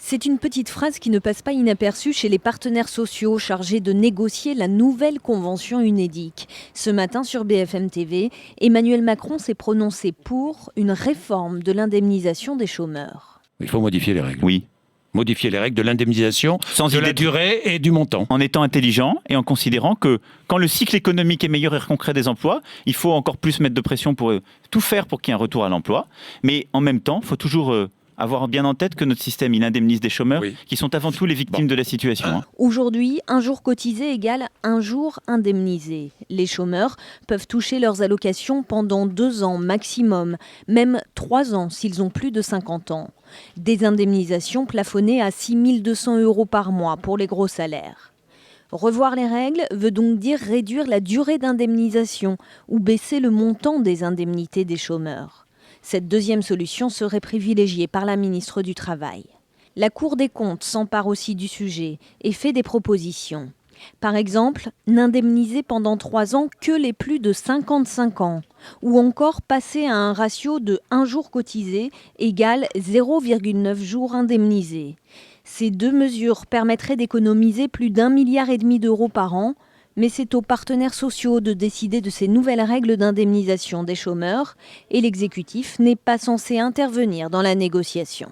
C'est une petite phrase qui ne passe pas inaperçue chez les partenaires sociaux chargés de négocier la nouvelle convention UNEDIC. Ce matin sur BFM TV, Emmanuel Macron s'est prononcé pour une réforme de l'indemnisation des chômeurs. Il faut modifier les règles. Oui. Modifier les règles de l'indemnisation, de la durée et du montant. En étant intelligent et en considérant que quand le cycle économique est meilleur et qu'on crée des emplois, il faut encore plus mettre de pression pour tout faire pour qu'il y ait un retour à l'emploi. Mais en même temps, il faut toujours avoir bien en tête que notre système, il indemnise des chômeurs qui sont avant tout les victimes de la situation. Aujourd'hui, un jour cotisé égale un jour indemnisé. Les chômeurs peuvent toucher leurs allocations pendant 2 ans maximum, même 3 ans s'ils ont plus de 50 ans. Des indemnisations plafonnées à 6 200 € par mois pour les gros salaires. Revoir les règles veut donc dire réduire la durée d'indemnisation ou baisser le montant des indemnités des chômeurs. Cette deuxième solution serait privilégiée par la ministre du Travail. La Cour des comptes s'empare aussi du sujet et fait des propositions. Par exemple, n'indemniser pendant 3 ans que les plus de 55 ans, ou encore passer à un ratio de 1 jour cotisé égale 0,9 jours indemnisés. Ces 2 mesures permettraient d'économiser plus d'1,5 milliard d'euros par an, mais c'est aux partenaires sociaux de décider de ces nouvelles règles d'indemnisation des chômeurs, et l'exécutif n'est pas censé intervenir dans la négociation.